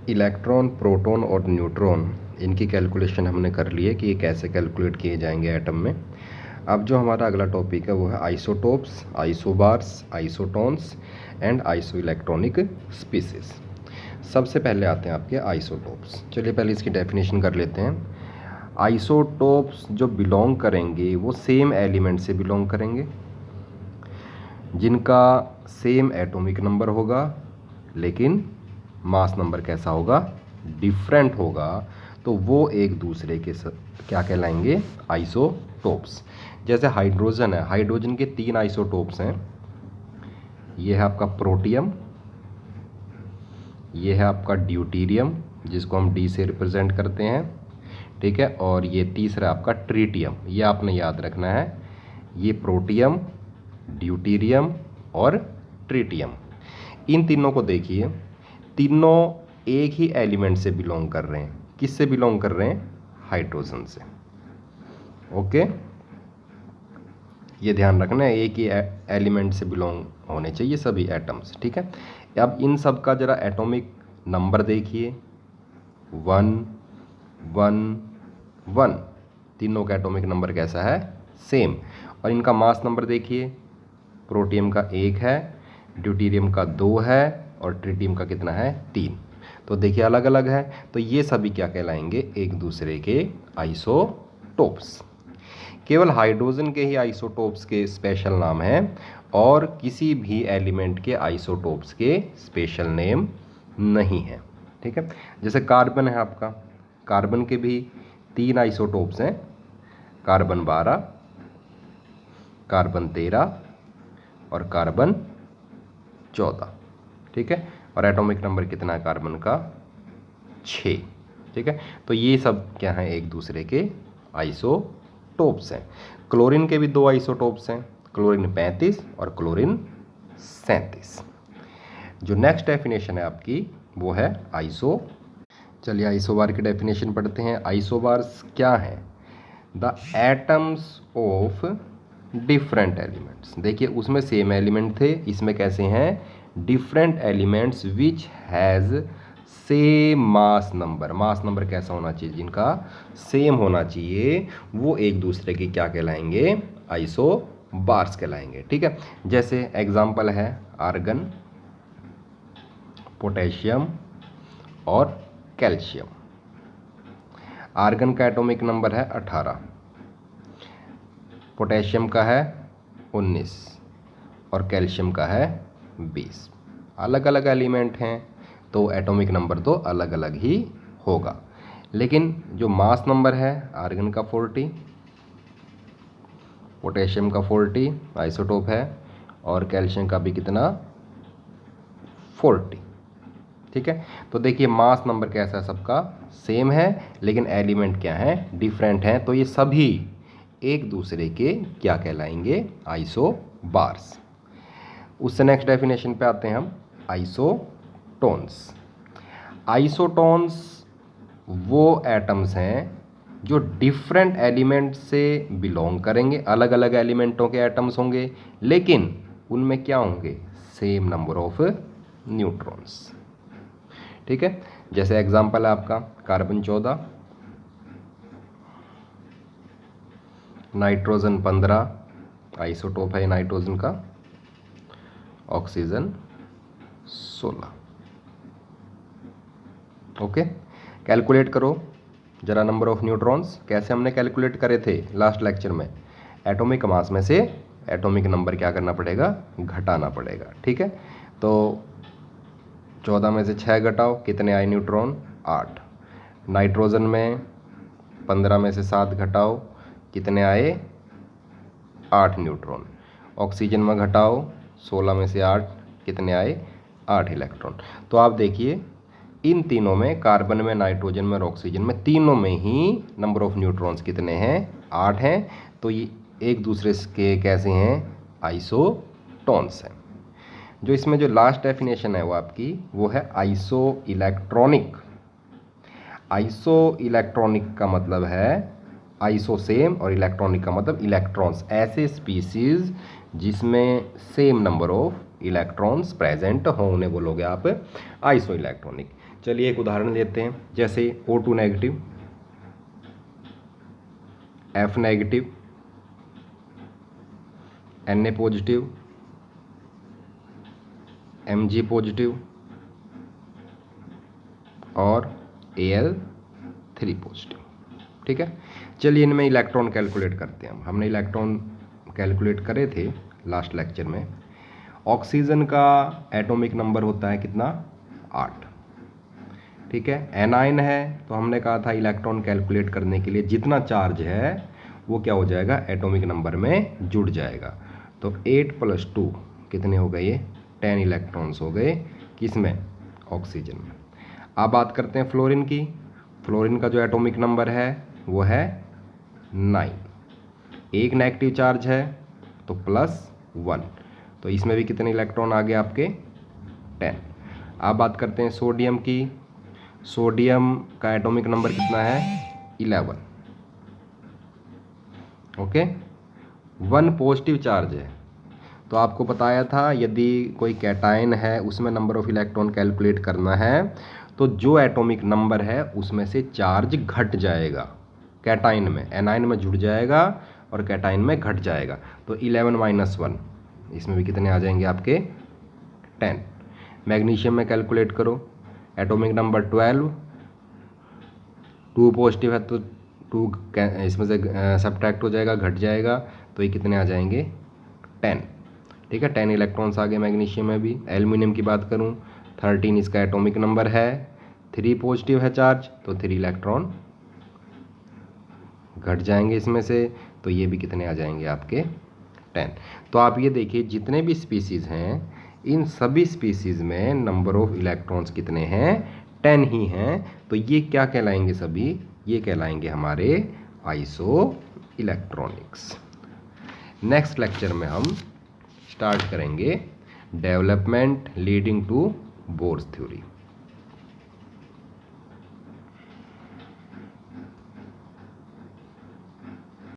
Electron, proton और neutron, इनकी calculation हमने कर ली है कि ये कैसे कैलकुलेट किए जाएंगे एटम में। अब जो हमारा अगला टॉपिक है वो है isotopes, isobars, isotones and iso electronic species. सबसे पहले आते हैं आपके आइसोटोप्स। चलिए पहले इसकी डेफिनेशन कर लेते हैं। आइसोटोप्स जो बिलोंग करेंगे वो सेम एलिमेंट से बिलोंग करेंगे, जिनका सेम एटॉमिक नंबर होगा, लेकिन मास नंबर कैसा होगा, डिफरेंट होगा। तो वो एक दूसरे के क्या कहलाएंगे, आइसोटोप्स। जैसे हाइड्रोजन है, हाइड्रोजन के 3 आइसोटोप्स हैं। ये है आपका प्रोटियम, ये है आपका ड्यूटीरियम जिसको हम डी से रिप्रेजेंट करते हैं, ठीक है। और ये तीसरा आपका ट्रीटियम, ये आपने याद रखना है। ये प्रोटियम, ड्यूटीरियम और ट्रीटियम, इन तीनों को देखिए, तीनों एक ही एलिमेंट से बिलोंग कर रहे हैं। किससे बिलोंग कर रहे हैं, हाइड्रोजन से। ओके, ये ध्यान रखना है, एक ही एलिमेंट से बिलोंग होने चाहिए सभी एटम्स, ठीक है। अब इन सब का जरा एटॉमिक नंबर देखिए, 1 1 1, तीनों का एटॉमिक नंबर कैसा है, सेम। और इनका मास नंबर देखिए, प्रोटियम का 1 है, ड्यूटीरियम का 2 है और ट्रिटियम का कितना है, 3। तो देखिए अलग अलग है। तो ये सभी क्या कहलाएंगे, एक दूसरे के आइसोटोप्स। केवल हाइड्रोजन के ही आइसोटोप्स के स्पेशल नाम हैं और किसी भी एलिमेंट के आइसोटोप्स के स्पेशल नेम नहीं है, ठीक है। जैसे कार्बन है आपका, कार्बन के भी 3 आइसोटोप्स हैं, कार्बन 12, कार्बन 13 और कार्बन 14, ठीक है। और एटॉमिक नंबर कितना है कार्बन का, 6, ठीक है। तो ये सब क्या हैं, एक दूसरे के आइसोटोप्स हैं। क्लोरीन के भी 2 आइसोटोप्स हैं, क्लोरीन 35 और क्लोरीन 37। जो नेक्स्ट डेफिनेशन है आपकी वो है आइसो। चलिए आइसोबार की डेफिनेशन पढ़ते हैं। आइसोबार्स क्या है, the atoms of different elements. देखिए उसमें सेम एलिमेंट थे, इसमें कैसे हैं, different elements which has same mass number. Mass number कैसा होना चाहिए, जिनका सेम होना चाहिए, वो एक दूसरे के क्या कहलाएंगे, आइसोबार्स कहलाएंगे, ठीक है। जैसे एग्जांपल है आर्गन, पोटेशियम और कैल्शियम। आर्गन का एटॉमिक नंबर है 18, पोटेशियम का है 19 और कैल्शियम का है 20। अलग अलग एलिमेंट हैं तो एटॉमिक नंबर तो अलग अलग ही होगा, लेकिन जो मास नंबर है आर्गन का 40, पोटेशियम का 40 आइसोटोप है और कैल्शियम का भी कितना, 40, ठीक है। तो देखिए मास नंबर कैसा है, सबका सेम है, लेकिन एलिमेंट क्या है, डिफरेंट हैं। तो ये सभी एक दूसरे के क्या कहलाएंगे, आइसोबार्स। उससे नेक्स्ट डेफिनेशन पे आते हैं हम, आइसोटोन्स। आइसोटोन्स वो एटम्स हैं जो डिफरेंट एलिमेंट से बिलोंग करेंगे, अलग अलग एलिमेंटों के एटम्स होंगे, लेकिन उनमें क्या होंगे, सेम नंबर ऑफ न्यूट्रॉन्स, ठीक है। जैसे एग्जांपल है आपका कार्बन 14, नाइट्रोजन 15 आइसोटोप है नाइट्रोजन का, ऑक्सीजन 16। ओके, कैलकुलेट करो जरा नंबर ऑफ न्यूट्रॉन्स। कैसे हमने कैलकुलेट करे थे लास्ट लेक्चर में, एटॉमिक मास में से एटॉमिक नंबर क्या करना पड़ेगा, घटाना पड़ेगा, ठीक है। तो 14 में से 6 घटाओ, कितने आए न्यूट्रॉन, 8। नाइट्रोजन में 15 में से 7 घटाओ, कितने आए, 8 न्यूट्रॉन। ऑक्सीजन में घटाओ 16 में से 8, कितने आए, 8 इलेक्ट्रॉन। तो आप देखिए इन तीनों में, कार्बन में, नाइट्रोजन में और ऑक्सीजन में, तीनों में ही नंबर ऑफ न्यूट्रॉन्स कितने हैं, 8 हैं। तो ये एक दूसरे के कैसे हैं, आइसोटोन्स हैं। जो इसमें जो लास्ट डेफिनेशन है वो आपकी वो है आइसो इलेक्ट्रॉनिक। आइसो इलेक्ट्रॉनिक का मतलब है आइसो सेम और इलेक्ट्रॉनिक का मतलब इलेक्ट्रॉन्स, ऐसे स्पीसीज जिसमें same number of electrons present हो, उन्हें बोलोगे आप आइसो इलेक्ट्रॉनिक। चलिए एक उदाहरण लेते हैं, जैसे O2 negative, F negative, Na positive, Mg positive और Al3 पॉजिटिव। ठीक है, चलिए इनमें इलेक्ट्रॉन कैलकुलेट करते हैं। हमने इलेक्ट्रॉन कैलकुलेट करे थे लास्ट लेक्चर में। ऑक्सीजन का एटॉमिक नंबर होता है कितना, 8। ठीक है, एनाइन है तो हमने कहा था इलेक्ट्रॉन कैलकुलेट करने के लिए जितना चार्ज है वो क्या हो जाएगा, एटॉमिक नंबर में जुड़ जाएगा। तो 8 + 2 कितने हो गए, ये 10 इलेक्ट्रॉन्स हो गए, किसमें, ऑक्सीजन में। अब बात करते हैं फ्लोरीन की। फ्लोरीन का जो एटॉमिक नंबर है वो है 9। एक नेगेटिव चार्ज है तो +1, तो इसमें भी कितने इलेक्ट्रॉन आ गए आपके, 10। अब बात करते हैं सोडियम की। सोडियम का एटॉमिक नंबर कितना है, 11। ओके, 1 पॉजिटिव चार्ज है। तो आपको बताया था यदि कोई कैटायन है उसमें नंबर ऑफ इलेक्ट्रॉन कैलकुलेट करना है तो जो एटॉमिक नंबर है उसमें से चार्ज घट जाएगा, कैटायन में, एनायन में जुड़ जाएगा और कैटायन में घट जाएगा। तो 11 - 1, इसमें भी कितने आ जाएंगे आपके, 10। मैग्नीशियम में कैलकुलेट करो, एटॉमिक नंबर 12, 2 पॉजिटिव है तो 2 इसमें से सब्ट्रैक्ट हो जाएगा, घट जाएगा, तो ये कितने आ जाएंगे, 10। ठीक है, 10 इलेक्ट्रॉन्स आ गए मैग्नीशियम में भी। एल्युमिनियम की बात करूं, 13 इसका एटॉमिक नंबर है, 3 पॉजिटिव है चार्ज, तो 3 इलेक्ट्रॉन घट जाएंगे इसमें से, तो ये भी कितने आ जाएंगे आपके, 10। तो आप ये देखिए जितने भी स्पीसीज़ हैं इन सभी स्पीसीज़ में नंबर ऑफ इलेक्ट्रॉन्स कितने हैं, 10 ही हैं। तो ये क्या कहलाएंगे सभी, ये कहलाएंगे हमारे आइसो इलेक्ट्रॉनिक्स। नेक्स्ट लेक्चर में हम स्टार्ट करेंगे development leading to Bohr's theory.